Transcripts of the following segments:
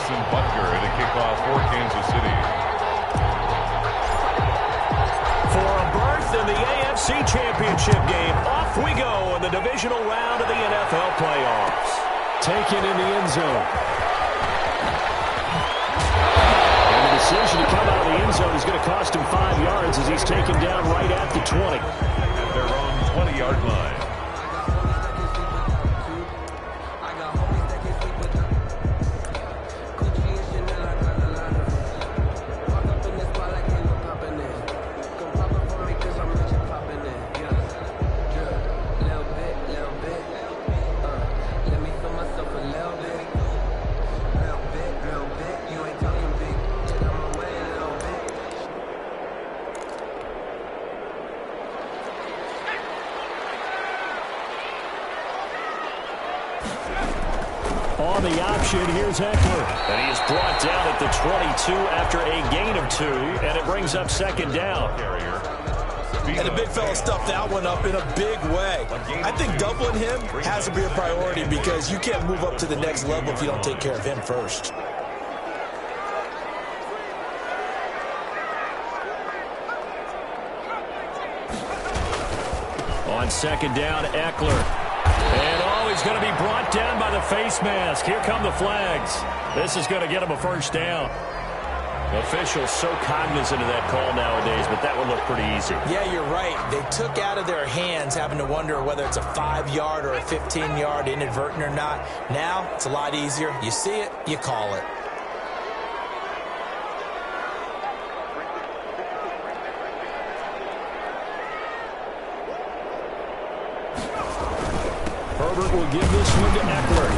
to kick off for Kansas City. For a berth in the AFC Championship game, off we go in the divisional round of the NFL playoffs. Taken in the end zone. And the decision to come out of the end zone is going to cost him 5 yards as he's taken down right at the 20. At their own 20-yard line. On the option, here's Eckler. And he is brought down at the 22 after a gain of 2, and it brings up second down. And the big fella stuffed that one up in a big way. I think doubling him has to be a priority because you can't move up to the next level if you don't take care of him first. On second down, Eckler. And he's going to be brought down by the face mask. Here come the flags. This is going to get him a first down. Officials so cognizant of that call nowadays, but that would look pretty easy. Yeah, you're right. They took out of their hands having to wonder whether it's a 5-yard or a 15-yard inadvertent or not. Now, it's a lot easier. You see it, you call it. Herbert will give this one to Eckler.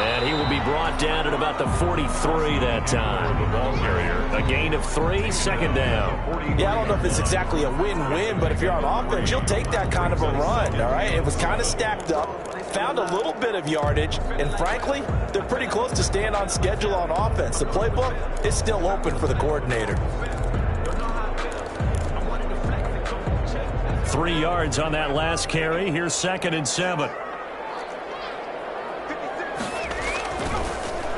And he will be brought down at about the 43 that time. The ball carrier. A gain of 3, second down. Yeah, I don't know if it's exactly a win-win, but if you're on offense, you'll take that kind of a run, all right? It was kind of stacked up, found a little bit of yardage, and frankly, they're pretty close to staying on schedule on offense. The playbook is still open for the coordinator. 3 yards on that last carry. Here's 2nd and 7.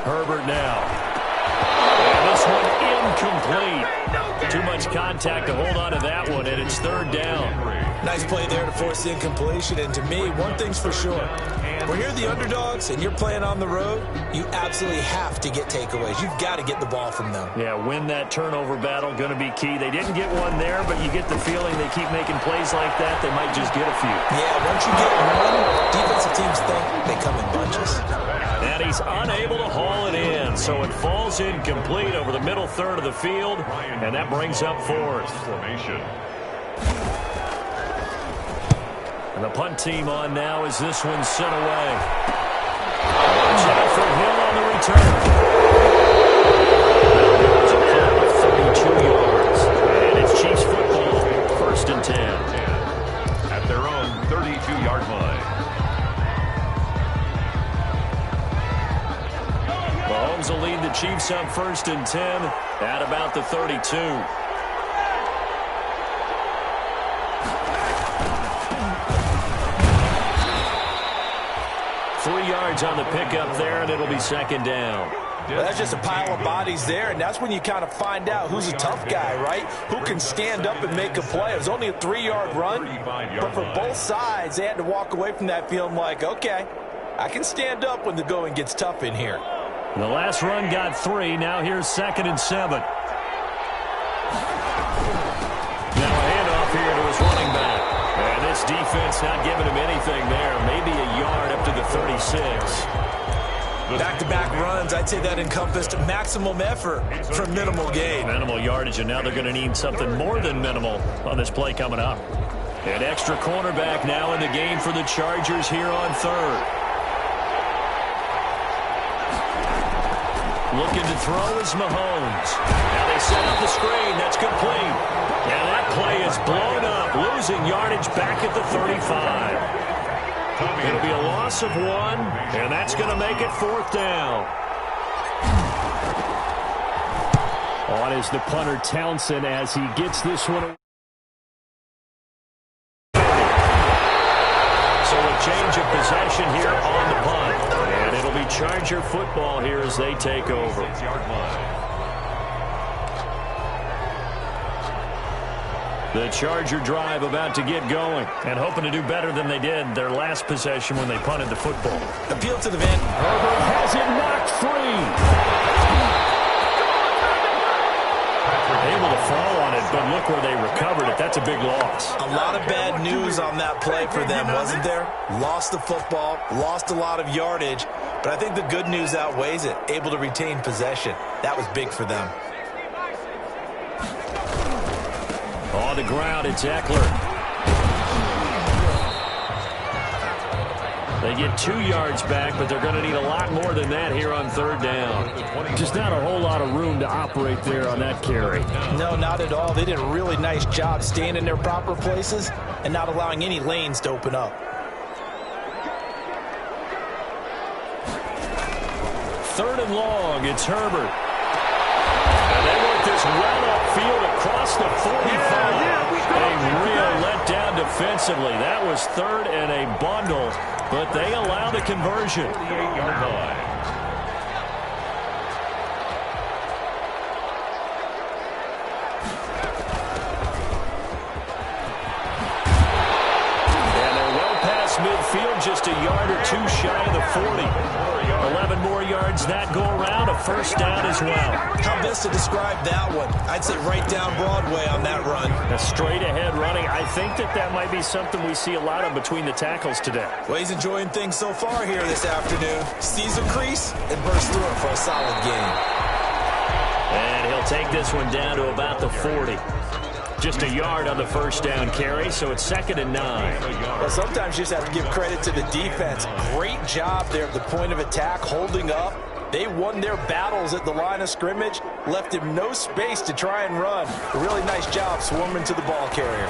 Herbert now. And this one incomplete. Too much contact to hold on to that one, and it's 3rd down. Nice play there to force the incompletion, and to me, one thing's for sure. When you're the underdogs and you're playing on the road, you absolutely have to get takeaways. You've got to get the ball from them. Yeah, win that turnover battle, going to be key. They didn't get one there, but you get the feeling they keep making plays like that, they might just get a few. Yeah, once you get one, defensive teams think they come in bunches. And he's unable to haul it in, so it falls incomplete over the middle third of the field, and that brings up 4th. Formation. And the punt team on now as this one's sent away. Watch out for Hill on the return. It's a punt of 32 yards. And it's Chiefs football, 1st and 10. At their own 32-yard line. Mahomes will lead the Chiefs up 1st and 10 at about the 32. 3 yards on the pickup there, and it'll be 2nd down. Well, that's just a pile of bodies there, and that's when you kind of find out who's a tough guy, right? Who can stand up and make a play. It was only a 3-yard run, but for both sides, they had to walk away from that feeling like, okay, I can stand up when the going gets tough in here. The last run got 3. Now here's 2nd and 7. Now a handoff here to his running back. And this defense not giving him anything there. Maybe a yard up to the 36. Back-to-back runs, I'd say that encompassed maximum effort for minimal gain. Minimal yardage, and now they're going to need something more than minimal on this play coming up. An extra cornerback now in the game for the Chargers here on 3rd. Looking to throw is Mahomes. Now they set up the screen. That's complete. And that play is blown up, losing yardage back at the 35. It'll be a loss of 1, and that's going to make it 4th down. On is the punter Townsend as he gets this one. So a change of possession here on the punt. And it'll be be Charger football here as they take over. 6-yard line. The Charger drive about to get going and hoping to do better than they did their last possession when they punted the football. Appeal to the van. Herbert has it knocked free. Able to fall on it, but look where they recovered it. That's a big loss. A lot of bad news on that play for them, wasn't there? Lost the football, lost a lot of yardage, but I think the good news outweighs it. Able to retain possession. That was big for them. On the ground, it's Eckler. They get 2 yards back, but they're going to need a lot more than that here on third down. Just not a whole lot of room to operate there on that carry. No, not at all. They did a really nice job staying in their proper places and not allowing any lanes to open up. Third and long, it's Herbert. And they work this run upfield across the 45. A real letdown defensively. That was third and a bundle, but they allow the conversion. 38-yard line. And they're well past midfield, just a yard or two shy of the 40. 11 more yards that go around, a first down as well. How best to describe that one? I'd say right down Broadway on that run. A straight ahead running. I think that might be something we see a lot of between the tackles today. Well, he's enjoying things so far here this afternoon. Sees a crease and bursts through it for a solid gain. And he'll take this one down to about the 40. Just a yard on the first down carry, so it's 2nd and 9. Well, sometimes you just have to give credit to the defense. Great job there at the point of attack, holding up. They won their battles at the line of scrimmage, left him no space to try and run. A really nice job swarming to the ball carrier.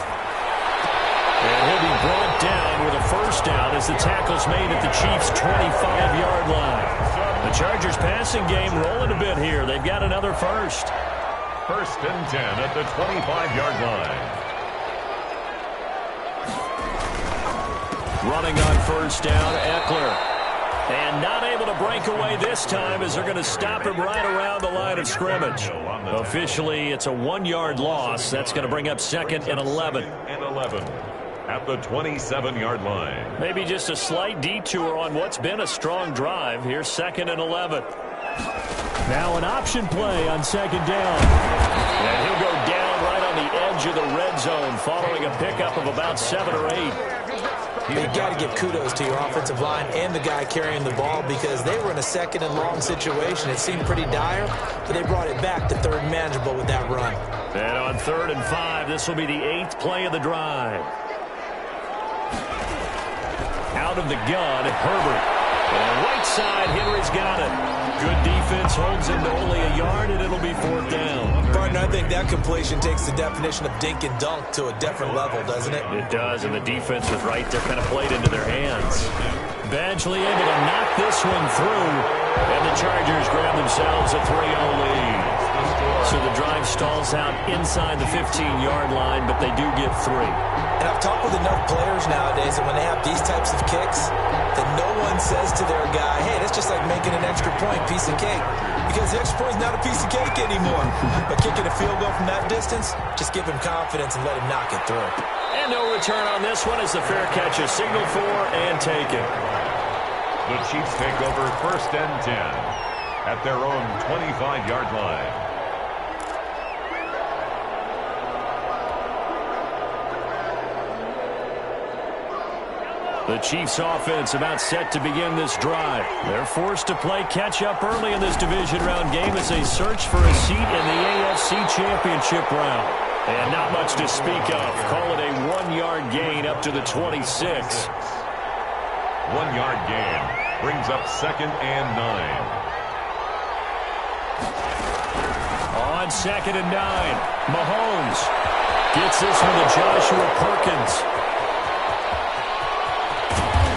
And he'll be brought down with a first down as the tackle's made at the Chiefs' 25-yard line. The Chargers passing game rolling a bit here. They've got another first. 1st and 10 at the 25-yard line. Running on first down, Eckler. And not able to break away this time as they're going to stop him right around the line of scrimmage. Officially, it's a 1-yard loss. That's going to bring up 2nd and 11. 2nd and 11 at the 27-yard line. Maybe just a slight detour on what's been a strong drive. Here's 2nd and 11. Now an option play on 2nd down. And he'll go down right on the edge of the red zone following a pickup of about 7 or 8. You've got to give kudos to your offensive line and the guy carrying the ball because they were in a 2nd and long situation. It seemed pretty dire, but they brought it back to 3rd and manageable with that run. And on 3rd and 5, this will be the 8th play of the drive. Out of the gun, Herbert. And right side, Henry's got it. Good defense holds him to only a yard, and it'll be 4th down. Partner, I think that completion takes the definition of dink and dunk to a different level, doesn't it? It does, and the defense was right there, kind of played into their hands. Badgley able to knock this one through, and the Chargers grab themselves a 3-0 lead. So the drive stalls out inside the 15-yard line, but they do get 3. And I've talked with enough players nowadays that when they have these types of kicks, that no one says to their guy, hey, that's just like making an extra point, piece of cake. Because the extra point is not a piece of cake anymore. But kicking a field goal from that distance, just give him confidence and let him knock it through. And no return on this one as the fair catch is signaled for and taken. The Chiefs take over 1st and 10 at their own 25-yard line. The Chiefs offense about set to begin this drive. They're forced to play catch-up early in this division round game as they search for a seat in the AFC Championship round. And not much to speak of. Call it a 1-yard gain up to the 26. 1-yard gain brings up 2nd and 9. On 2nd and 9, Mahomes gets this one to Joshua Perkins.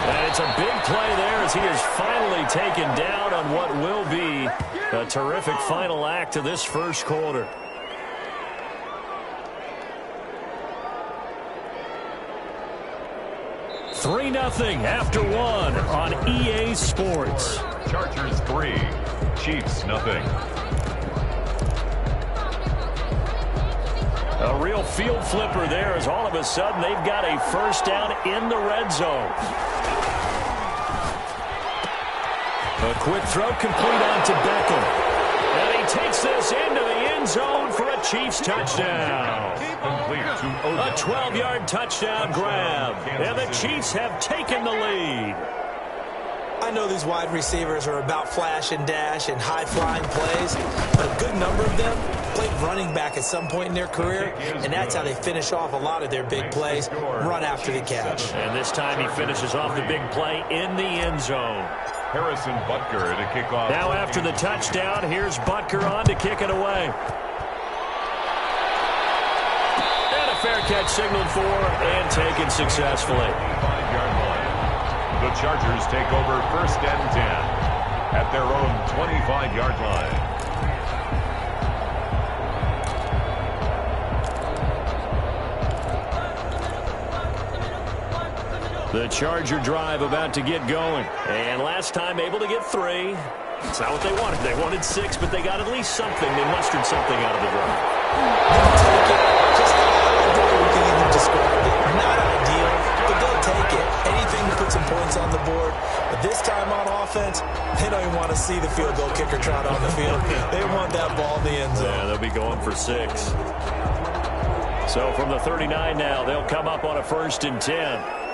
And it's a big play there as he is finally taken down on what will be a terrific final act to this first quarter. $3-0 after 1 on EA Sports. Chargers 3, Chiefs nothing. A real field flipper there as all of a sudden they've got a first down in the red zone. A quick throw complete on to Beckham. And he takes this into the end zone for a Chiefs touchdown. A 12-yard touchdown grab. And the Chiefs have taken the lead. I know these wide receivers are about flash and dash and high-flying plays, but a good number of them played running back at some point in their career, and that's how they finish off a lot of their big plays, run after the catch. And this time he finishes off the big play in the end zone. Harrison Butker to kick off. Now after the touchdown, here's Butker on to kick it away. And a fair catch signaled for and taken successfully. 5-yard line. The Chargers take over first and 10 at their own 25-yard line. The Charger drive about to get going. And last time able to get 3. It's not what they wanted. They wanted 6, but they got at least something. They mustered something out of the drive. They'll take it. Just the way we can even describe it. Not ideal, but they'll take it. Anything to put some points on the board. But this time on offense, they don't even want to see the field goal kicker trot on the field. They want that ball in the end zone. Yeah, they'll be going for 6. So from the 39 now, they'll come up on a first and 10.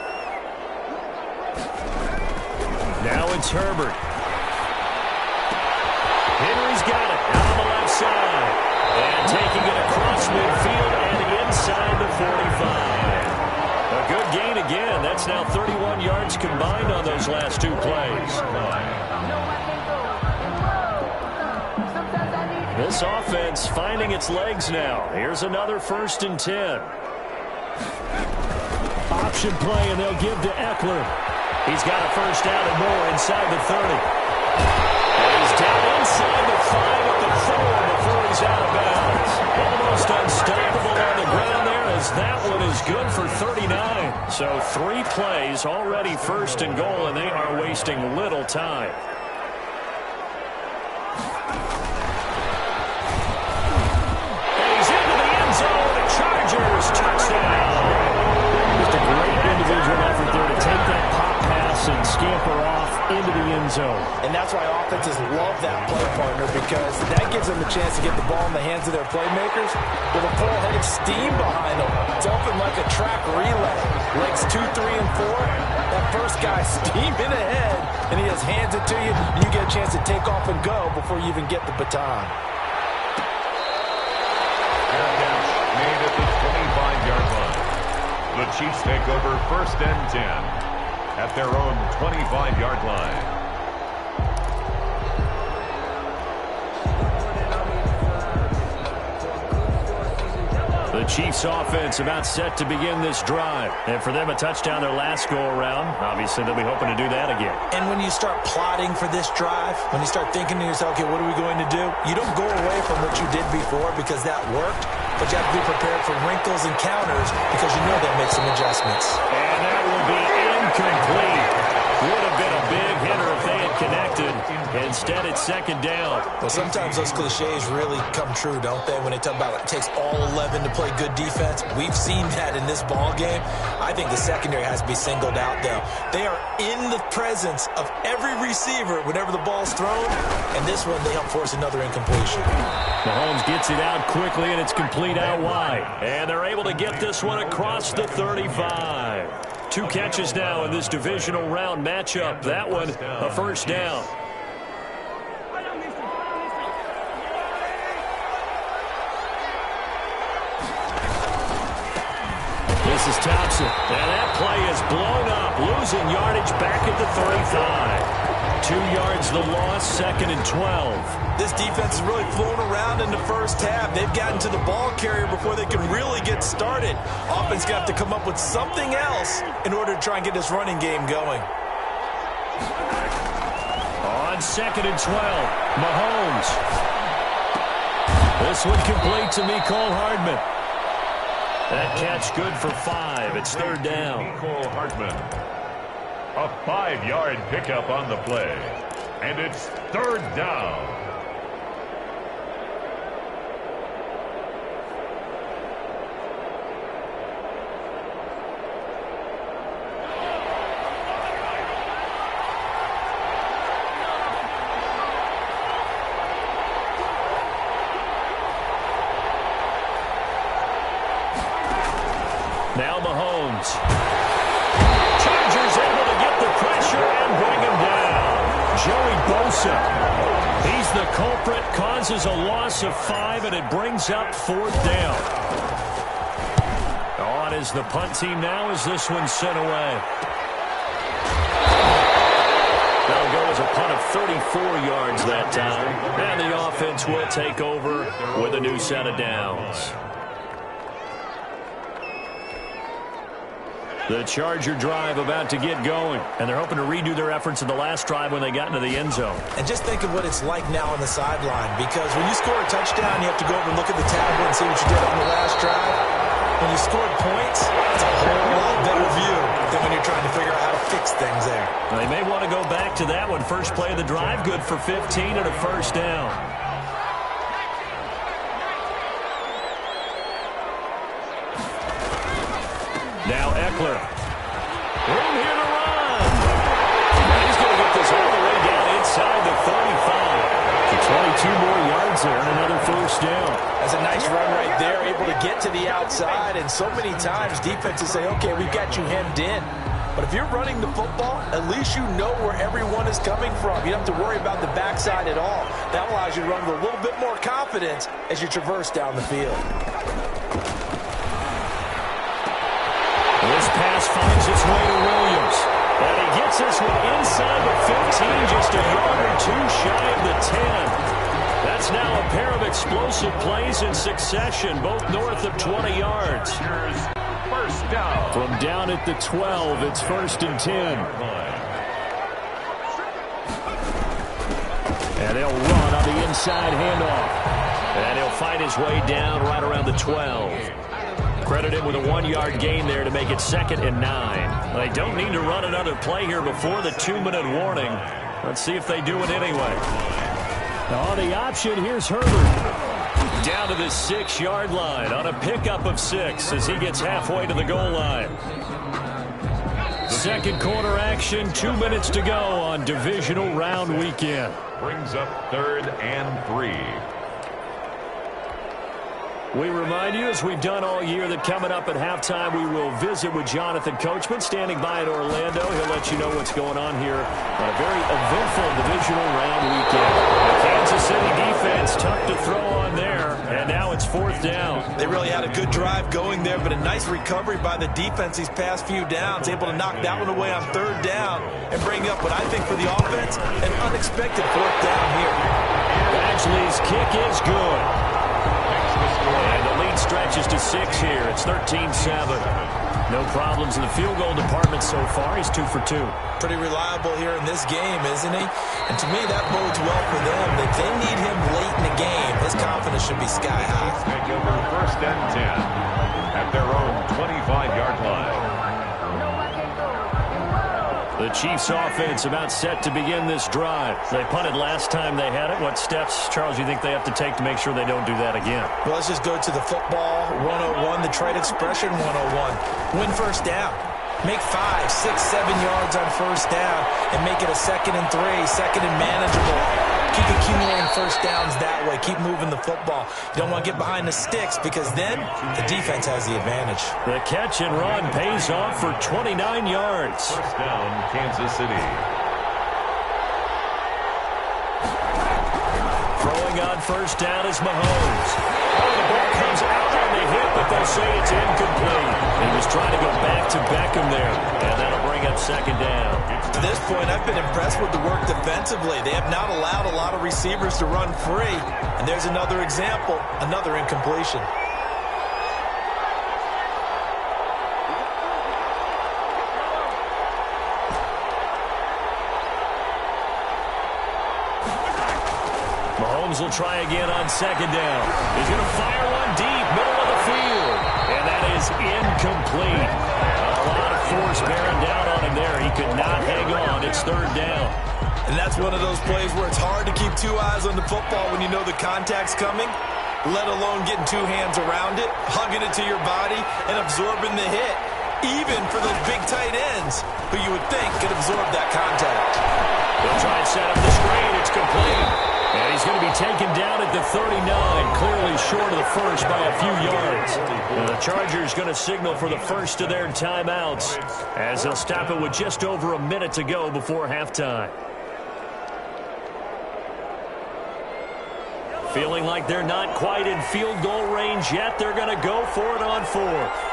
Now it's Herbert. Henry's got it out on the left side. And taking it across midfield and inside the 45. A good gain again. That's now 31 yards combined on those last 2 plays. This offense finding its legs now. Here's another first and 10. Option play, and they'll give to Eckler. He's got a first down and more inside the 30. And he's down inside the 5 at the 4 before he's out of bounds. Almost unstoppable on the ground there as that one is good for 39. So 3 plays already first and goal, and they are wasting little time. And he's into the end zone. The Chargers touchdown. Just a great individual effort there to take that pop pass and scamper off into the end zone. And that's why offenses love that play partner, because that gives them a chance to get the ball in the hands of their playmakers with a full-headed steam behind them. It's open like a track relay. Legs 2, 3, and 4. That first guy steaming ahead, and he just hands it to you, and you get a chance to take off and go before you even get the baton. Made at the 25-yard line. The Chiefs take over first and 10 at their own 25-yard line. The Chiefs offense about set to begin this drive. And for them, a touchdown their last go-around. Obviously, they'll be hoping to do that again. And when you start plotting for this drive, when you start thinking to yourself, okay, what are we going to do? You don't go away from what you did before because that worked, but you have to be prepared for wrinkles and counters because you know they'll make some adjustments. And that will be incomplete. Would have been a big hitter if they had connected. Instead, it's second down. Well, sometimes those cliches really come true, don't they? When they talk about it takes all 11 to play good defense. We've seen that in this ball game. I think the secondary has to be singled out, though. They are in the presence of every receiver whenever the ball's thrown, and this one, they help force another incompletion. Mahomes gets it out quickly, and it's complete out wide. And they're able to get this one across the 35. 2 catches now in this divisional round matchup. That one, a first down. This is Thompson. And that play is blown up, losing yardage back at the 35. 2 yards the loss, second and 12. This defense has really flown around in the first half. They've gotten to the ball carrier before they can really get started. Offense got to come up with something else in order to try and get this running game going. On second and 12, Mahomes. This one complete to Mecole Hardman. That catch good for 5. It's third down. Mecole Hardman. A 5-yard pickup on the play. And it's third down. Now Mahomes. Chargers able to get the pressure and bring him down. Joey Bosa. He's the culprit, causes a loss of 5, and it brings up fourth down. On is the punt team now as this one's sent away. That'll go as a punt of 34 yards that time. And the offense will take over with a new set of downs. The Charger drive about to get going, and they're hoping to redo their efforts in the last drive when they got into the end zone. And just think of what it's like now on the sideline, because when you score a touchdown, you have to go over and look at the tablet and see what you did on the last drive. When you scored points, it's a whole lot better view than when you're trying to figure out how to fix things there. They may want to go back to that one. First play of the drive, good for 15 and a first down. Now Eckler. Room here to run. He's going to get this all the way down inside the 35. So 22 more yards there and another first down. That's a nice run right there, able to get to the outside. And so many times defenses say, okay, we've got you hemmed in. But if you're running the football, at least you know where everyone is coming from. You don't have to worry about the backside at all. That allows you to run with a little bit more confidence as you traverse down the field. This pass finds its way to Williams. And he gets this one inside the 15, just a yard or two shy of the 10. That's now a pair of explosive plays in succession, both north of 20 yards. First down. From down at the 12, it's 1st and 10. And they'll run on the inside handoff. And he'll find his way down right around the 12. Credit him with a 1-yard gain there to make it 2nd and 9. They don't need to run another play here before the 2-minute warning. Let's see if they do it anyway. On the option, here's Herbert. Down to the 6-yard line on a pickup of 6 as he gets halfway to the goal line. Second quarter action, 2 minutes to go on divisional round weekend. Brings up 3rd and 3. We remind you, as we've done all year, that coming up at halftime, we will visit with Jonathan Coachman, standing by in Orlando. He'll let you know what's going on here on a very eventful divisional round weekend. The Kansas City defense, tough to throw on there, and now it's 4th down. They really had a good drive going there, but a nice recovery by the defense these past few downs, able to knock that one away on 3rd down and bring up what I think for the offense, an unexpected 4th down here. Badgley's kick is good. And the lead stretches to 6 here. It's 13-7. No problems in the field goal department so far. He's 2 for 2. Pretty reliable here in this game, isn't he? And to me, that bodes well for them. If they need him late in the game, his confidence should be sky high. Take over 1st and 10 at their own 25-yard line. The Chiefs offense about set to begin this drive. They punted last time they had it. What steps, Charles, do you think they have to take to make sure they don't do that again? Well, let's just go to the football 101, the trade expression 101. Win first down. Make 5, 6, 7 yards on first down and make it a 2nd and 3, 2nd and manageable. Keep accumulating first downs that way. Keep moving the football. You don't want to get behind the sticks because then the defense has the advantage. The catch and run pays off for 29 yards. First down, Kansas City. Throwing on first down is Mahomes. The ball comes out on the hip, but they'll say it's incomplete. He was trying to go back to Beckham there, and that'll bring up 2nd down. To this point, I've been impressed with the work defensively. They have not allowed a lot of receivers to run free. And there's another example, another incompletion. Mahomes will try again on 2nd down. He's going to fire one deep, middle of the field. And that is incomplete. A lot of force bearing down on him him there. He could not hang on. It's third down. And that's one of those plays where it's hard to keep two eyes on the football when you know the contact's coming, let alone getting two hands around it, hugging it to your body, and absorbing the hit, even for those big tight ends who you would think could absorb that contact. They'll try and set up the screen. It's complete. And he's going to be taken down at the 39, clearly short of the first by a few yards. And the Chargers going to signal for the first of their timeouts as they'll stop it with just over a minute to go before halftime. Feeling like they're not quite in field goal range yet, they're going to go for it on fourth.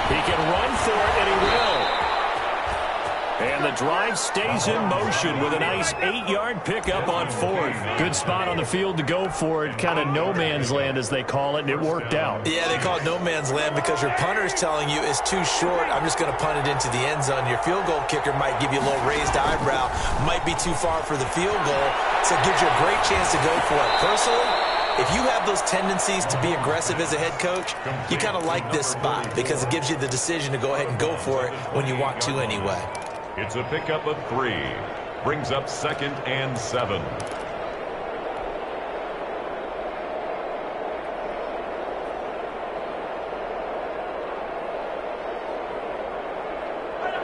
He can run for it, and he will. And the drive stays in motion with a nice 8-yard pickup on fourth. Good spot on the field to go for it. Kind of no man's land, as they call it, and it worked out. Yeah, they call it no man's land because your punter's telling you it's too short. I'm just going to punt it into the end zone. Your field goal kicker might give you a little raised eyebrow. Might be too far for the field goal, so it gives you a great chance to go for it. Personally, if you have those tendencies to be aggressive as a head coach, you kind of like this spot because it gives you the decision to go ahead and go for it when you want to anyway. It's a pickup of 3. Brings up 2nd and 7.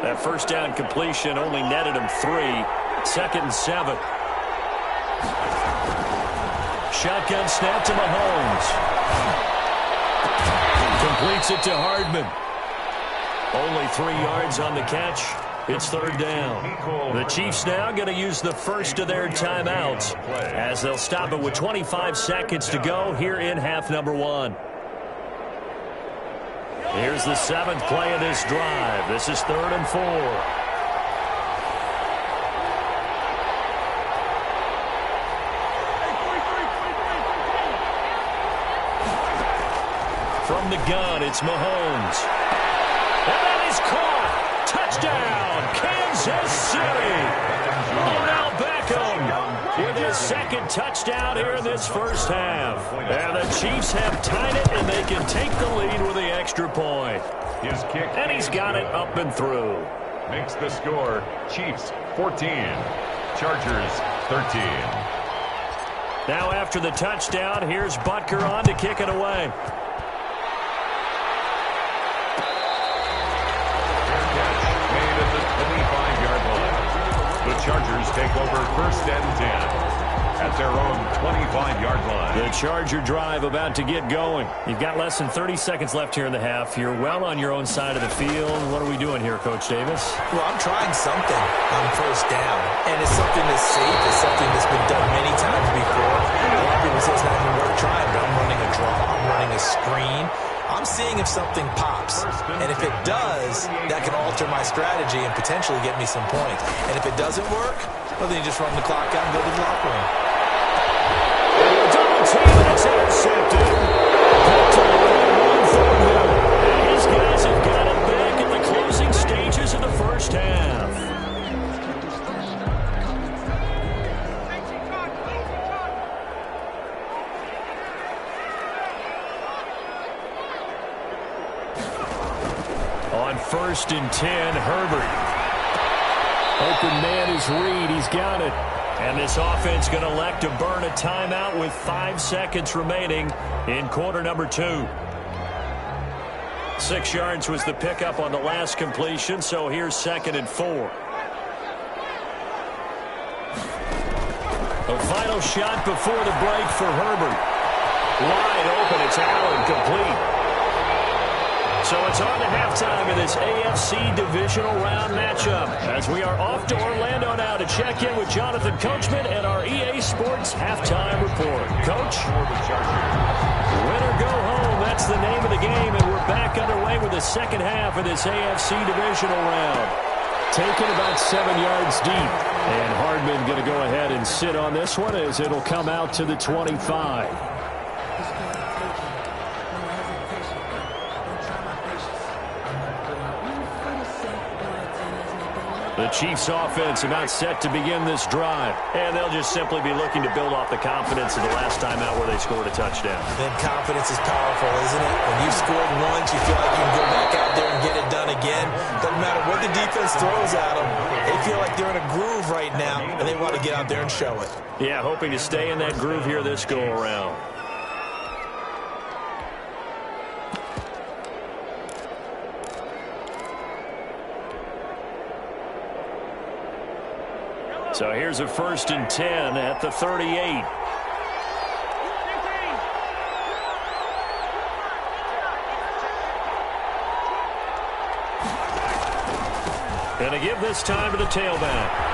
That first down completion only netted him 3. 2nd and 7. Shotgun snap to Mahomes. Completes it to Hardman. Only 3 yards on the catch. It's third down. The Chiefs now going to use the first of their timeouts as they'll stop it with 25 seconds to go here in half number 1. Here's the 7th play of this drive. This is 3rd and 4. From the gun, it's Mahomes. And that is caught. Touchdown, Kansas City. Odell Beckham with his 2nd touchdown here in this first half. And the Chiefs have tied it, and they can take the lead with the extra point. His kick. And he's got it up and through. Makes the score Chiefs 14, Chargers 13. Now after the touchdown, here's Butker on to kick it away. The Chargers take over 1st and 10 at their own 25-yard line. The Charger drive about to get going. You've got less than 30 seconds left here in the half. You're well on your own side of the field. What are we doing here, Coach Davis? Well, I'm trying something on first down, and it's something that's safe. It's something that's been done many times before. A lot of people say it's not even worth trying, but I'm running a draw. I'm running a screen. I'm seeing if something pops, and if it does, that can alter my strategy and potentially get me some points. And if it doesn't work, well, then you just run the clock out and go to the locker room. Double team, and it's intercepted. And these guys have got it back in the closing stages of the first half. On 1st and 10, Herbert. Open man is Reed. He's got it. And this offense going to elect to burn a timeout with 5 seconds remaining in quarter number 2. 6 yards was the pickup on the last completion, so here's 2nd and 4. A final shot before the break for Herbert. Wide open. It's Allen, complete. So it's on to halftime in this AFC divisional round matchup as we are off to Orlando now to check in with Jonathan Coachman and our EA Sports halftime report. Coach? Win or go home, that's the name of the game, and we're back underway with the second half of this AFC divisional round. Taken about 7 yards deep, and Hardman going to go ahead and sit on this one as it'll come out to the 25. The Chiefs offense about set to begin this drive. And they'll just simply be looking to build off the confidence of the last time out where they scored a touchdown. Then confidence is powerful, isn't it? When you've scored once, you feel like you can go back out there and get it done again. Doesn't matter what the defense throws at them. They feel like they're in a groove right now, and they want to get out there and show it. Yeah, hoping to stay in that groove here this go-around. So here's a 1st and 10 at the 38. Going to give this time to the tailback.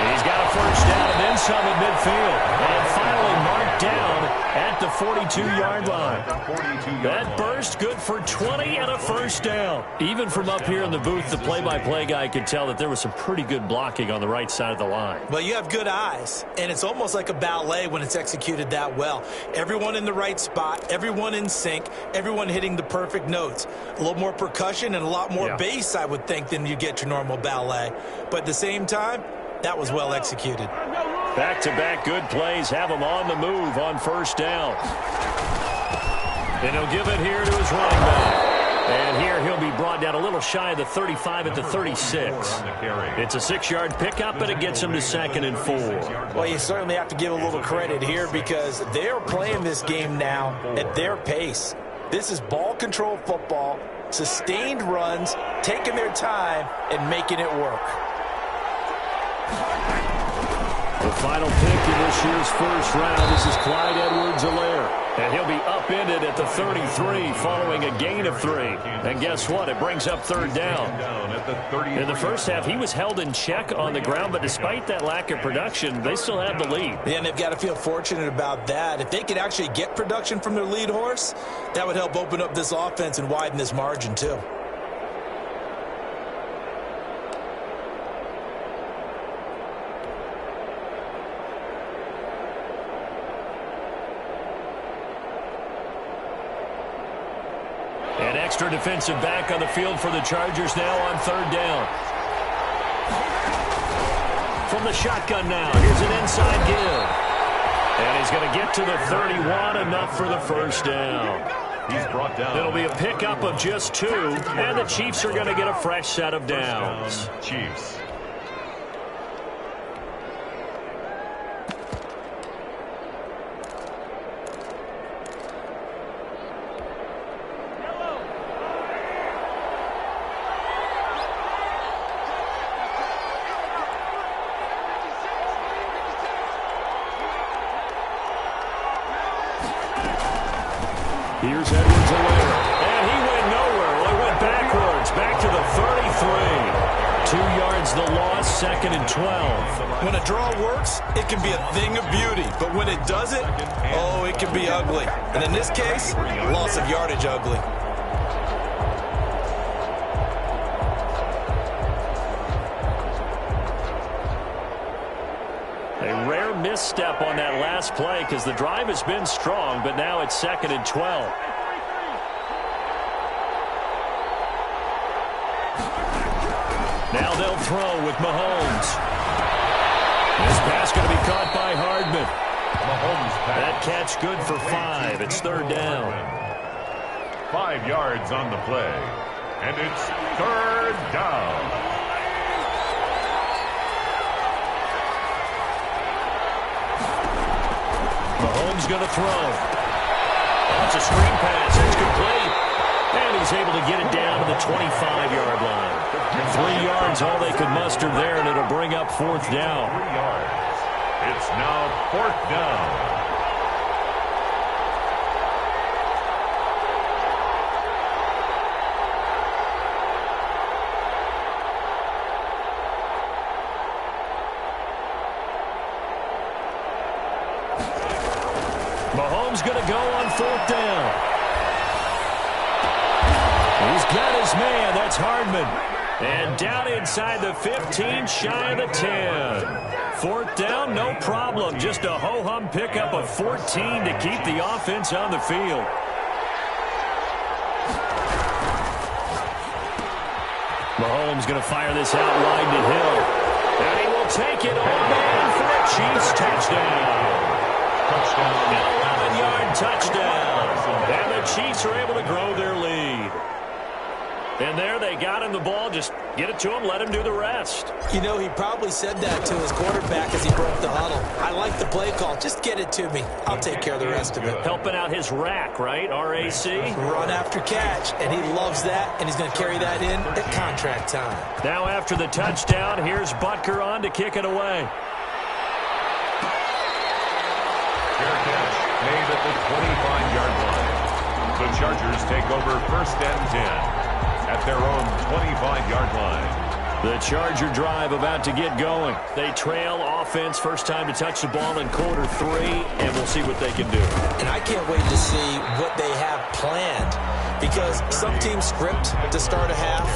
He's got a 1st down and then some at midfield. And finally marked down at the 42-yard line. That burst good for 20 and a 1st down. Even from up here in the booth, the play-by-play guy could tell that there was some pretty good blocking on the right side of the line. Well, you have good eyes, and it's almost like a ballet when it's executed that well. Everyone in the right spot, everyone in sync, everyone hitting the perfect notes. A little more percussion and a lot more bass, I would think, than you get your normal ballet. But at the same time, that was well executed. Back-to-back good plays have him on the move on 1st down. And he'll give it here to his running back. And here he'll be brought down a little shy of the 35 at the 36. It's a 6-yard pickup, and it gets him to 2nd and 4. Well, you certainly have to give a little credit here because they're playing this game now at their pace. This is ball control football, sustained runs, taking their time, and making it work. The final pick in this year's 1st round. This is Clyde Edwards-Helaire. And he'll be upended at the 33 following a gain of 3. And guess what? It brings up 3rd down. In the 1st half, he was held in check on the ground, but despite that lack of production, they still have the lead. Yeah, and they've got to feel fortunate about that. If they could actually get production from their lead horse, that would help open up this offense and widen this margin too. An extra defensive back on the field for the Chargers now on 3rd down. From the shotgun now, here's an inside give. And he's going to get to the 31, enough for the 1st down. He's brought down. It'll be a pickup of just 2, and the Chiefs are going to get a fresh set of downs. Chiefs. Here's Edwards-Helaire. And he went nowhere. Well, he went backwards. Back to the 33. 2 yards the loss, 2nd and 12. When a draw works, it can be a thing of beauty. But when it doesn't, oh, it can be ugly. And in this case, loss of yardage ugly. A rare misstep on that last play because the drive has been strong, but now it's 2nd and 12. Now they'll throw with Mahomes. This pass going to be caught by Hardman. Mahomes pass. That catch good for 5. It's 3rd down. 5 yards on the play. And it's 3rd down. Mahomes going to throw. That's a screen pass. It's complete. And he's able to get it down to the 25-yard line. 3 yards, all they could muster there, and it'll bring up 4th down. 3 yards. It's now 4th down. Mahomes going to go on 4th down. He's got his man. That's Hardman. And down inside the 15, shy of the 10. 4th down, no problem. Just a ho-hum pickup of 14 to keep the offense on the field. Mahomes going to fire this out wide to take it all man for a Chiefs touchdown. An 11-yard touchdown. And the Chiefs are able to grow their lead. And there they got him the ball. Just get it to him, let him do the rest. You know, he probably said that to his quarterback as he broke the huddle. I like the play call. Just get it to me. I'll take care of the rest of it. Helping out his rack, right? RAC. Run after catch, and he loves that, and he's going to carry that in at contract time. Now after the touchdown, here's Butker on to kick it away. Fair catch made at the 25-yard line. The Chargers take over 1st and 10 at their own 25-yard line. The Charger drive about to get going. They trail offense, first time to touch the ball in quarter 3, and we'll see what they can do. And I can't wait to see what they have planned, because some teams script to start a half.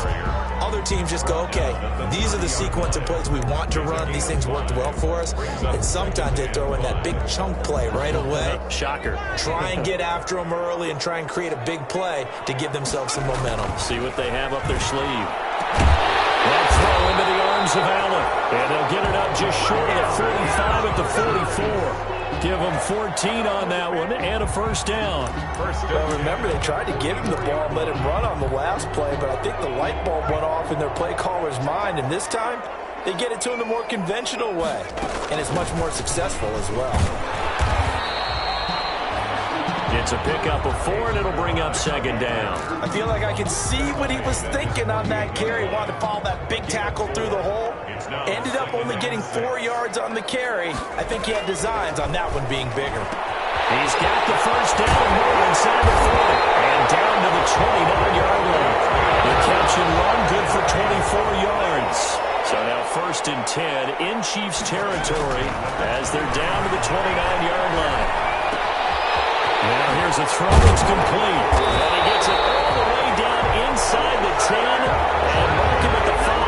Other teams just go, okay, these are the sequence of plays we want to run. These things worked well for us. And sometimes they throw in that big chunk play right away. Shocker. Try and get after them early and try and create a big play to give themselves some momentum. See what they have up their sleeve. That throw into the arms of Allen. And they'll get it up just short of the 45 at the 44. Give them 14 on that one and a first down. Well, remember, they tried to give him the ball and let him run on the last play, but I think the light bulb went off in their play caller's mind, and this time they get it to him the more conventional way, and it's much more successful as well. It's a pickup of 4, and it'll bring up 2nd down. I feel like I can see what he was thinking on that carry. He wanted to follow that big tackle through the hole. Ended up only getting 4 yards on the carry. I think he had designs on that one being bigger. He's got the first down more inside the 40. And down to the 29-yard line. The catch and run good for 24 yards. So now 1st and 10 in Chiefs territory as they're down to the 29-yard line. Now here's a throw that's complete. And he gets it all the way down inside the 10 and mark him at the 5.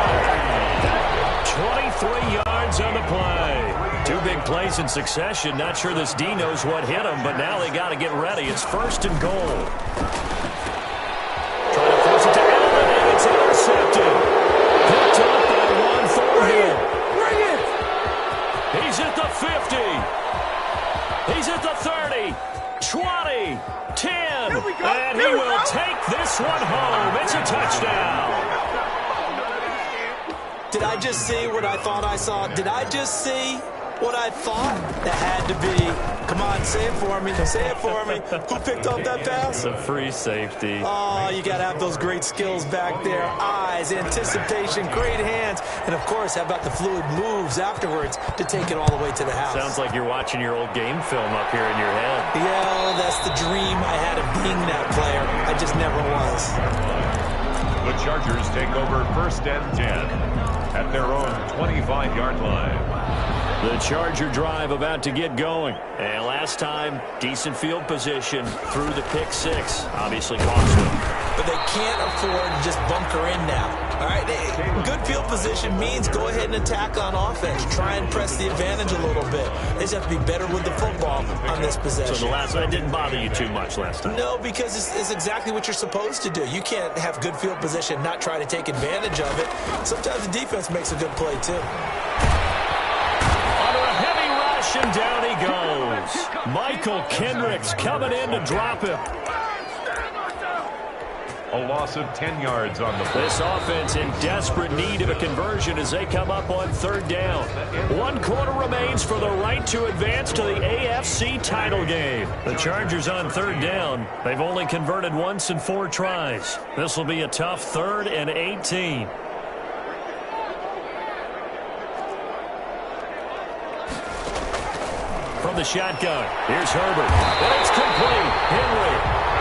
23 yards on the play. 2 big plays in succession. Not sure this D knows what hit him, but now they got to get ready. It's 1st and goal. Trying to force it to Allen, and it's intercepted. Picked up by Juan Thornhill. Bring it! He's at the 50. He's at the 30. 20, 10, and he will take this one home. It's a touchdown. Did I just see what I thought I saw? Did I just see what I thought? That had to be. Come on, say it for me. Say it for me. Who picked up that pass? It's a free safety. Oh, you got to have those great skills back there. Eyes, anticipation, great hands. And, of course, how about the fluid moves afterwards to take it all the way to the house? Sounds like you're watching your old game film up here in your head. Yeah, that's the dream I had of being that player. I just never was. The Chargers take over 1st and 10 at their own 25-yard line. The Charger drive about to get going. And last time, decent field position through the pick 6. Obviously cost them. But they can't afford to just bunker in now. All right, good field position means go ahead and attack on offense. Try and press the advantage a little bit. They just have to be better with the football on this possession. So the last one didn't bother you too much last time? No, because it's exactly what you're supposed to do. You can't have good field position, not try to take advantage of it. Sometimes the defense makes a good play, too. And down he goes. Michael Kendricks coming in to drop him. A loss of 10 yards on the play. This offense in desperate need of a conversion as they come up on 3rd down. 1 quarter remains for the right to advance to the AFC title game. The Chargers on 3rd down. They've only converted once in 4 tries. This will be a tough 3rd and 18. From the shotgun, here's Herbert. And it's complete. Henry.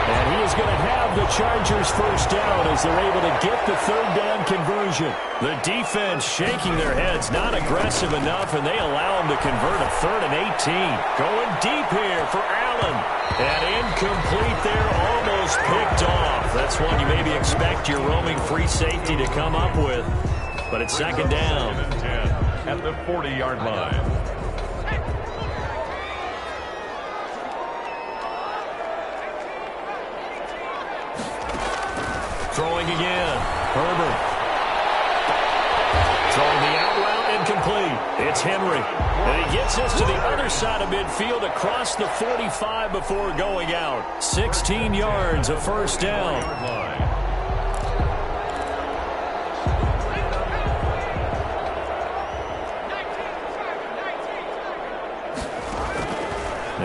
And he is going to have the Chargers first down as they're able to get the 3rd down conversion. The defense shaking their heads, not aggressive enough, and they allow them to convert a 3rd and 18. Going deep here for Allen. And incomplete there, almost picked off. That's one you maybe expect your roaming free safety to come up with. But it's 2nd down. At the 40-yard line. Throwing again. Herbert. Throwing the out route incomplete. it's Henry. And he gets this to the other side of midfield across the 45 before going out. 16 yards, a first down.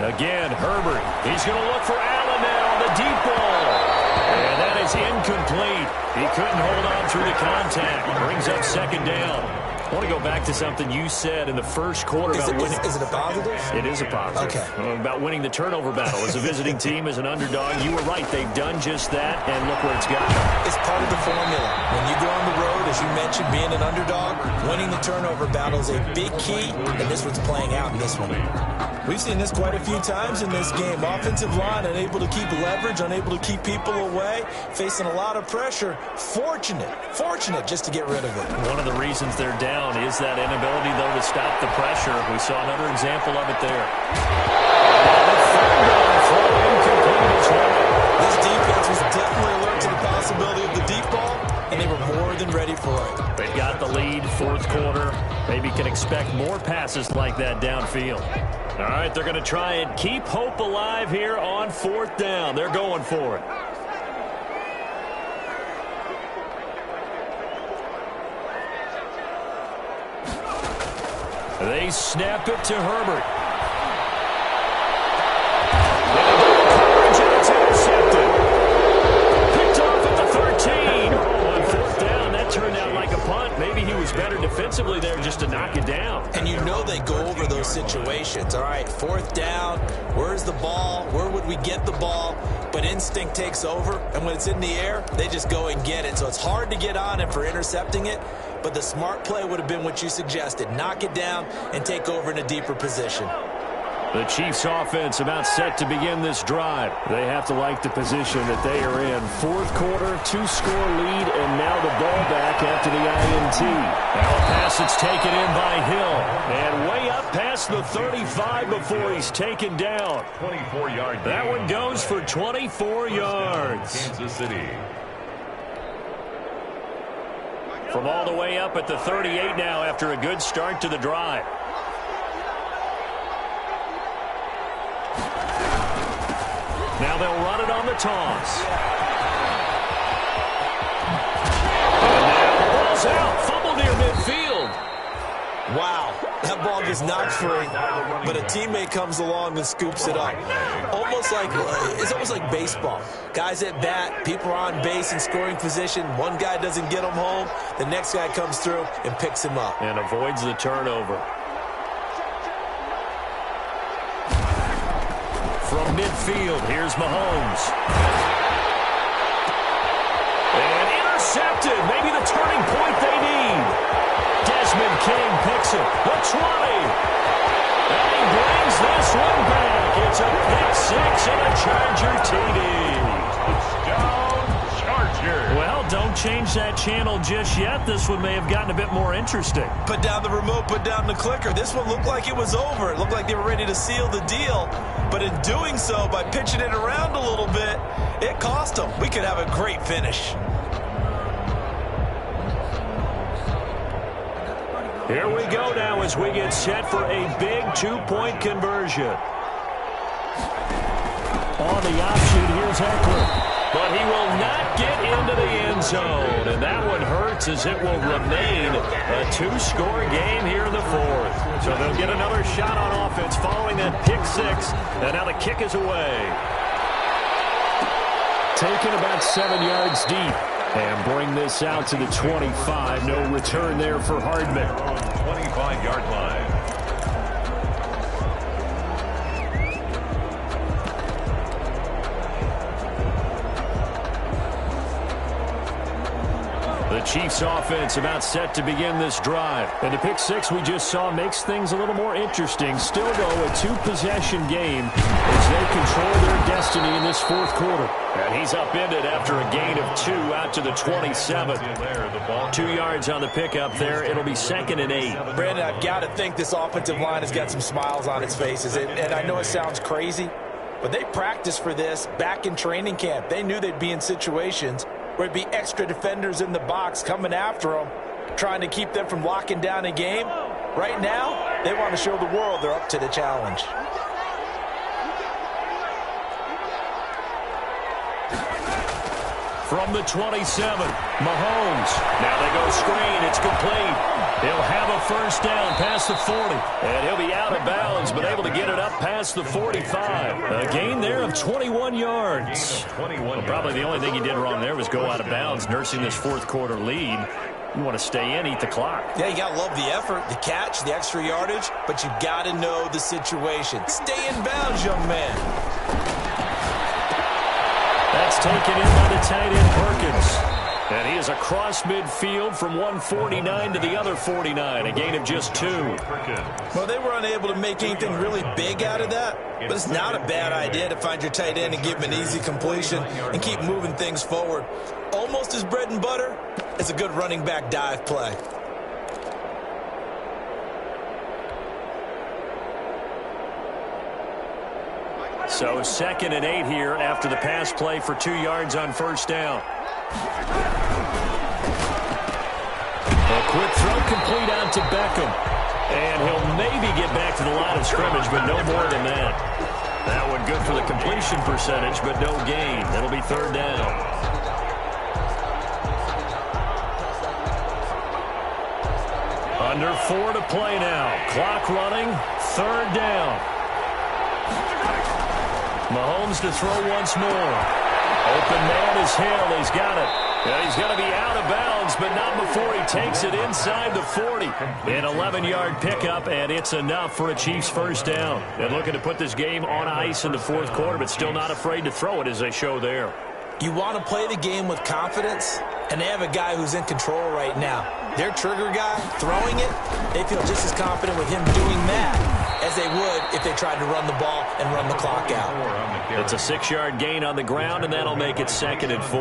Again, Herbert. He's going to look for Allen now, the deep ball. And that is incomplete. He couldn't hold on through the contact. Brings up second down. I want to go back to something you said in the first quarter about winning. Is it a positive? It is a positive. Okay. About winning the turnover battle. As a visiting team, as an underdog, you were right. They've done just that, and look where it's got them. It's part of the formula. When you go on the road, as you mentioned, being an underdog, winning the turnover battle is a big key, and this one's playing out in this one. We've seen this quite a few times in this game. Offensive line unable to keep leverage, unable to keep people away, facing a lot of pressure. Fortunate just to get rid of it. One of the reasons they're down is that inability, though, to stop the pressure. We saw another example of it there. This defense was definitely alert to the possibility of the deep ball, and they were more than ready for it. They've got the lead, fourth quarter. Maybe can expect more passes like that downfield. All right, they're going to try and keep hope alive here on fourth down. They're going for it. They snap it to Herbert. It's intercepted. Picked off at the 13. On fourth down, that turned out like a punt. Maybe he was better defensively there just to knock it down. And you know they go over those situations. All right, fourth down, where's the ball? Where would we get the ball? But instinct takes over, and when it's in the air, they just go and get it. So it's hard to get on him for intercepting it, but the smart play would have been what you suggested. Knock it down and take over in a deeper position. The Chiefs offense about set to begin this drive. They have to like the position that they are in. Fourth quarter, 2-score lead, and now the ball back after the INT. Now a pass that's taken in by Hill. And way up past the 35 before he's taken down. 24-yard. That one goes for 24 yards. Kansas City. From all the way up at the 38 now after a good start to the drive. Now they'll run it on the toss. And now the ball's out. Fumble near midfield. Wow, that ball gets knocked free, but a teammate comes along and scoops it up. It's almost like baseball. Guys at bat, people are on base in scoring position. One guy doesn't get him home. The next guy comes through and picks him up. And avoids the turnover. From midfield, here's Mahomes. And intercepted. Maybe the turning point they need. Desmond King picks it. The 20. And he brings this one back. It's a pick six and a Charger TD. Touchdown, Charger. Well, don't change that channel just yet. This one may have gotten a bit more interesting. Put down the remote, put down the clicker. This one looked like it was over. It looked like they were ready to seal the deal. But in doing so, by pitching it around a little bit, it cost them. We could have a great finish. Here we go now as we get set for a big two-point conversion. On the option, here's Eckler. But he will not get into the end zone. And that one hurts as it will remain a two-score game here in the fourth. So they'll get another shot on offense following that pick six. And now the kick is away. Taken about 7 yards deep. And bring this out to the 25. No return there for Hardman. 25-yard line. The Chiefs offense about set to begin this drive. And the pick six we just saw makes things a little more interesting. Still, though, a two-possession game as they control their destiny in this fourth quarter. And he's upended after a gain of 2 out to the 27. 2 yards on the pickup there. It'll be 2nd and 8. Brandon, I've got to think this offensive line has got some smiles on its faces. And I know it sounds crazy, but they practiced for this back in training camp. They knew they'd be in situations where it'd be extra defenders in the box coming after them, trying to keep them from locking down a game. Right now, they want to show the world they're up to the challenge. From the 27, Mahomes. Now they go screen. It's complete. He'll have a first down past the 40. And he'll be out of bounds, but able to get it up past the 45. A gain there of 21 yards. Well, probably the only thing he did wrong there was go out of bounds, nursing this fourth quarter lead. You want to stay in, eat the clock. Yeah, you got to love the effort, the catch, the extra yardage, but you got to know the situation. Stay in bounds, young man. That's taken in by the tight end, Perkins. And he is across midfield from 149 to the other 49, a gain of just 2. Well, they were unable to make anything really big out of that, but it's not a bad idea to find your tight end and give him an easy completion and keep moving things forward. Almost as bread and butter as a good running back dive play. So 2nd and 8 here after the pass play for 2 yards on first down. A quick throw complete out to Beckham. And he'll maybe get back to the line of scrimmage, but no more than that. That one good for the completion percentage, but no gain. It'll be 3rd down. Under 4 to play now. Clock running. 3rd down. Mahomes to throw once more. Open man is Hill. He's got it. And he's going to be out of bounds, but not before he takes it inside the 40. An 11-yard pickup, and it's enough for a Chiefs first down. They're looking to put this game on ice in the fourth quarter, but still not afraid to throw it as they show there. You want to play the game with confidence, and they have a guy who's in control right now. Their trigger guy throwing it, they feel just as confident with him doing that as they would if they tried to run the ball and run the clock out. It's a 6-yard gain on the ground, and that'll make it 2nd and 4.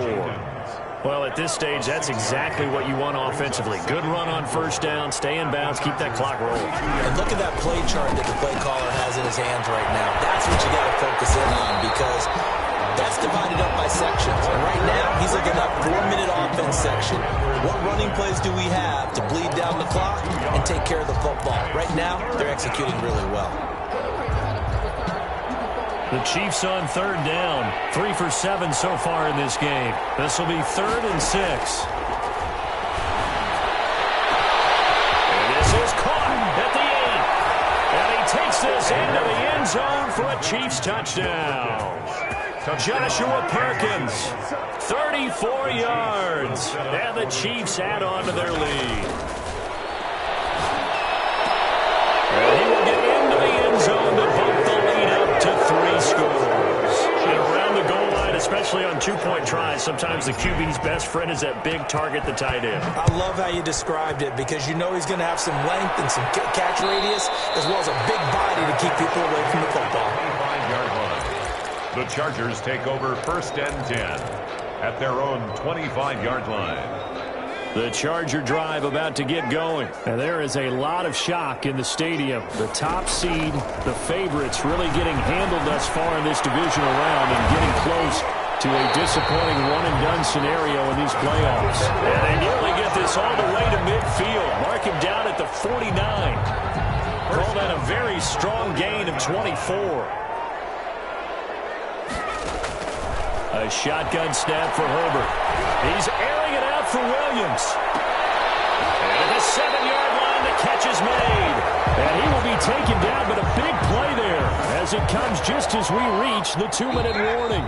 Well, at this stage, that's exactly what you want offensively. Good run on first down, stay in bounds, keep that clock rolling. And look at that play chart that the play caller has in his hands right now. That's what you got to focus in on, because that's divided up by sections. And right now, he's looking at that 4-minute offense section. What running plays do we have to bleed down the clock and take care of the football? Right now, they're executing really well. The Chiefs on 3rd down. 3 for 7 so far in this game. This will be 3rd and 6. And this is caught at the 8. And he takes this into the end zone for a Chiefs touchdown. Joshua Perkins, 34 yards. And the Chiefs add on to their lead. And he will get into the end zone to bump the lead up to 3 scores. And around the goal line, especially on 2-point tries, sometimes the QB's best friend is that big target, the tight end. I love how you described it, because you know he's going to have some length and some catch radius, as well as a big body to keep people away from the football. 25-yard line. The Chargers take over 1st and 10 at their own 25-yard line. The Charger drive about to get going. And there is a lot of shock in the stadium. The top seed, the favorites, really getting handled thus far in this divisional round and getting close to a disappointing one-and-done scenario in these playoffs. And they nearly get this all the way to midfield. Mark him down at the 49. Call that a very strong gain of 24. A shotgun snap for Herbert. He's airing it out for Williams. And at the 7-yard line, the catch is made. And he will be taken down, but a big play there as it comes just as we reach the 2-minute warning.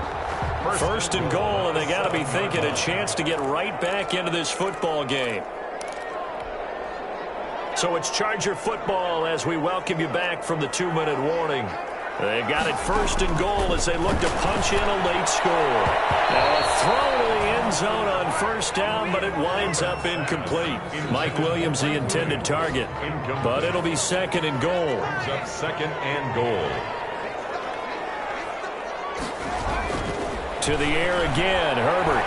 1st and goal, and they got to be thinking a chance to get right back into this football game. So it's Charger football as we welcome you back from the 2-minute warning. They've got it 1st and goal as they look to punch in a late score. Now a throw to the end zone on 1st down, but it winds up incomplete. Mike Williams, the intended target, but it'll be 2nd and goal. 2nd and goal. To the air again, Herbert.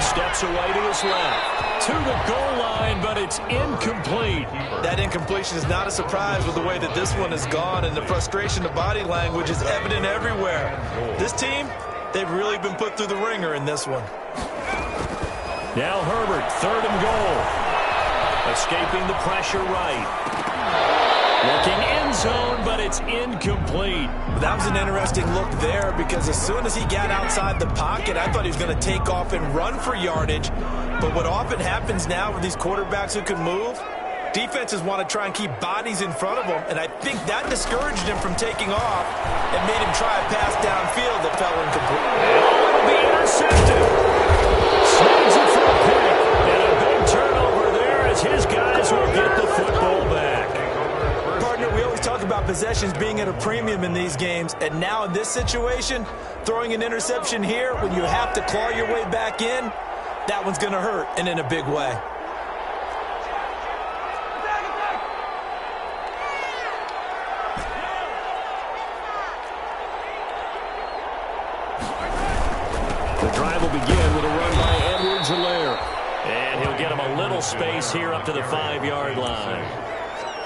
Steps away to his left. To the goal line, but it's incomplete. That incompletion is not a surprise with the way that this one has gone, and the frustration of body language is evident everywhere. This team, they've really been put through the ringer in this one. Now Herbert, 3rd and goal. Escaping the pressure right. Looking end zone, but it's incomplete. That was an interesting look there because as soon as he got outside the pocket, I thought he was going to take off and run for yardage. But what often happens now with these quarterbacks who can move, defenses want to try and keep bodies in front of them, and I think that discouraged him from taking off and made him try a pass downfield that fell incomplete. It'll be intercepted. Snags it for a pick, and a big turnover there as his guys will get the football back. Partner, we always talk about possessions being at a premium in these games, and now in this situation, throwing an interception here when you have to claw your way back in, that one's going to hurt, and in a big way. The drive will begin with a run by Edwards-Helaire. And he'll get him a little space here up to the 5-yard line.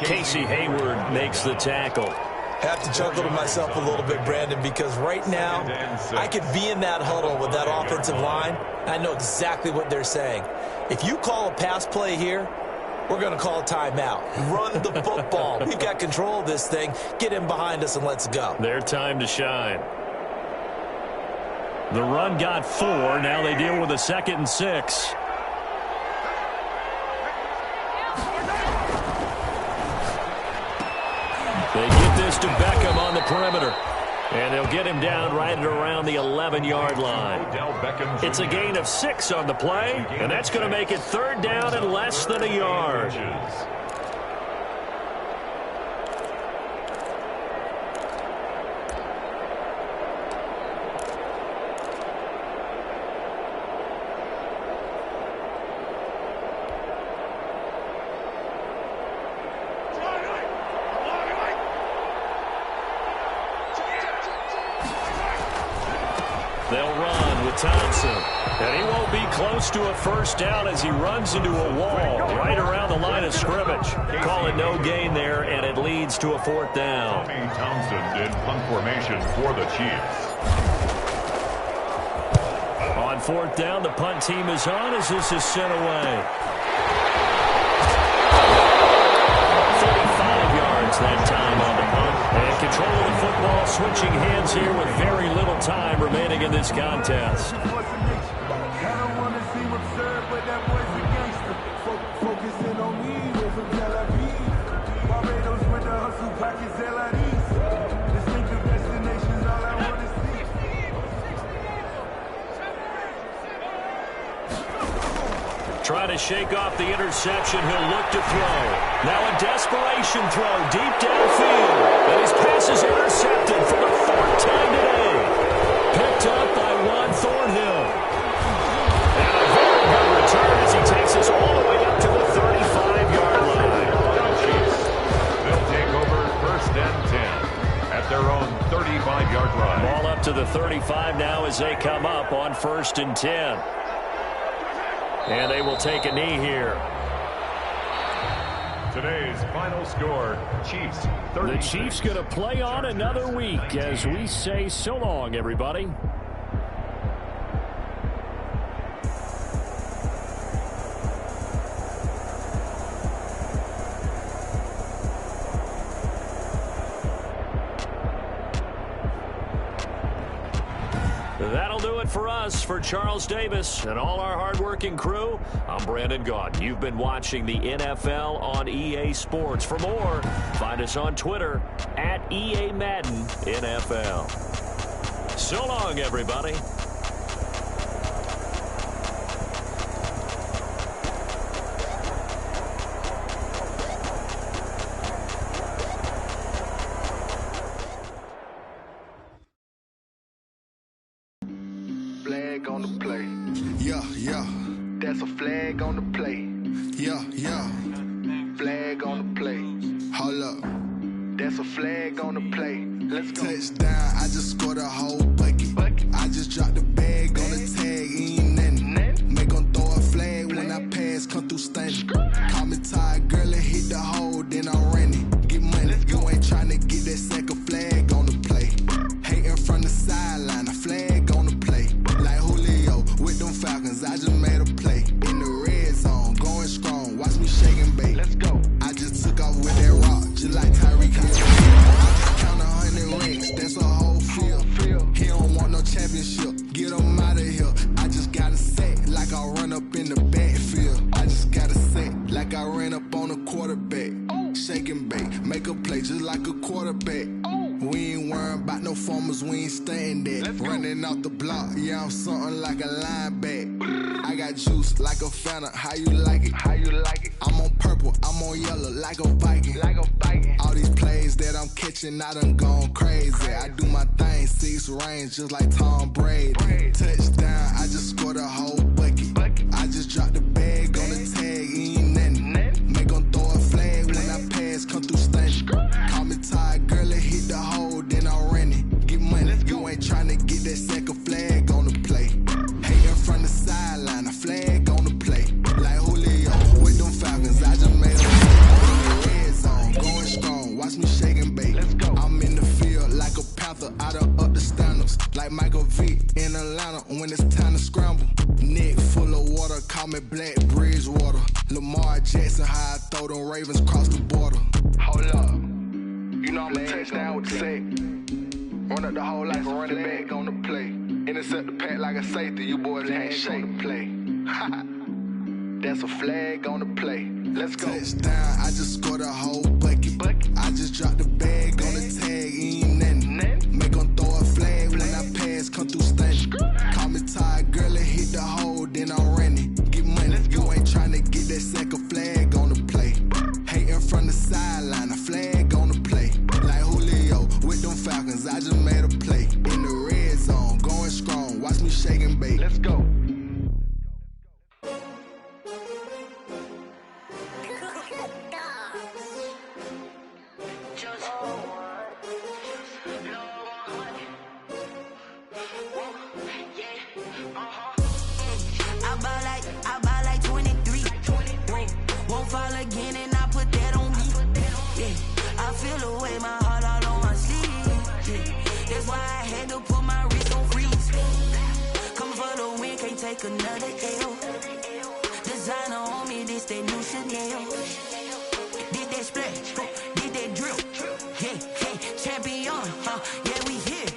Casey Hayward makes the tackle. I have to chuckle to myself a little bit, Brandon, because right now I could be in that huddle with that offensive line. I know exactly what they're saying. If you call a pass play here, we're going to call a timeout. Run the football. We've got control of this thing. Get in behind us and let's go. Their time to shine. The run got 4. Now they deal with a 2nd and 6. They get this to Beckham on the perimeter. And they'll get him down right at around the 11-yard line. It's a gain of 6 on the play, and that's going to make it 3rd down and less than a yard. They'll run with Thompson. And he won't be close to a 1st down as he runs into a wall right around the line of scrimmage. Call it no gain there, and it leads to a 4th down. Townsend in punt formation for the Chiefs. On 4th down, the punt team is on as this is sent away. 35 yards that time on the punt. And control of the football switching hands here with very little time remaining in this contest. Trying to shake off the interception. He'll look to throw. Now a desperation throw deep downfield. And his pass is intercepted for the 4th time today. Picked up by Juan Thornhill. And a very good return as he takes us all the way up to the 35-yard line. They'll take over 1st and 10 at their own 35-yard line. Ball up to the 35 now as they come up on 1st and 10. And they will take a knee here. Today's final score, Chiefs 30. The Chiefs going to play on another week as we say so long, everybody. That'll do it for us. For Charles Davis and all our hardworking crew, I'm Brandon Gaudin. You've been watching the NFL on EA Sports. For more, find us on Twitter at EA Madden NFL. So long, everybody. Flag on the play. Yeah, yeah. That's a flag on the play. Yeah, yeah. Flag on the play. Hold up. That's a flag on the play. Let's go. Touchdown, I just scored a whole bucket. I just dropped the bag on the tag, ain't nothing. Make 'em throw a flag when I pass, come through stunning. Call me tired, girl, and hit the hole, then I'm running. Get money, you ain't trying to get that second flag on the play. Hating from the sideline, a flag on the play. Like Julio with them Falcons, I just made a play. In the red zone, going strong, watch me shaking, baby. like Tyreek Hill. I just count 100 racks, that's a whole field. He don't want no championship, get him out of here. I just gotta set like I run up in the backfield. I just gotta set like I ran up on a quarterback. Shake and bake, make a play just like a quarterback. We ain't worrying about no formers, we ain't staying there. Running off the block, yeah, I'm something like a linebacker. I got juice like a Fanta, how you like it? How you like it? I'm on purple, I'm on yellow like a Viking. Like a Viking. All these plays that I'm catching, I done gone crazy. I do my thing, 6 range just like Tom Brady. Touchdown, I just scored a whole bucket. I just dropped the bag on the tag, ain't nothing. Make 'em throw a flag when I pass, come through stunning. Call me tired, girl, it hit the hole, then I ran it. Get money, you ain't tryna get that second flag on the play. Hating from the sideline, a flag on the play. Like Julio with them Falcons, I just made them in the red zone, going strong. Watch me shake and bake. I'm in the field like a panther, out of up the standards. Like Michael Vick in Atlanta when it's time to scramble. Neck full of water, call me Black Bridgewater. Lamar Jackson, how I throw them Ravens across the border. Hold up, you know I'm a touchdown with the sack. Run up the whole life, run it back on the play. Intercept the pack like a safety, you boys ain't shake the play. That's a flag on the play. Let's go. Touchdown, I just scored a whole bucket. I just dropped the bag on the tag, ain't nothing. Make 'em throw a flag when I pass, come through stunning. Call me tired, girl, it hit the hole, then I ran it. Get money, you ain't tryna get that second flag on the play. Hating from the sideline, a flag on the play. Like Julio with them Falcons, I just made a play. In the red zone, going strong, watch me shake and bake. Let's go. I buy like 23. Won't fall again and I put that on me. Yeah, I feel the way, my heart all on my sleeve. Yeah, that's why I had to put my wrist on freeze. Coming for the win, can't take another L. Designer on me, this that new Chanel. Did that splash, did that drill. Yeah, champion, yeah, we here.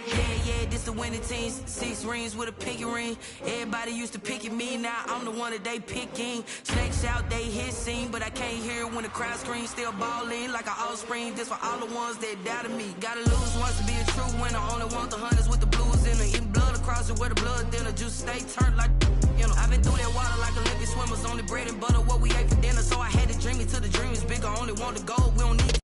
Yeah, this the winning team. 6 rings with a pinky ring. Everybody used to pick at me, now I'm the one that they picking. Snakes out, they hit scene, but I can't hear it when the crowd screams. Still ballin' like an offspring. This for all the ones that doubted me. Gotta lose once to be a true winner. Only want the hunters with the blues in it. Eating blood across it where the blood dinner. Juice stay turned like, you know. I've been through that water like Olympic swimmers. Only bread and butter, what we ate for dinner. So I had to dream it till the dream is bigger. Only want the gold, we don't need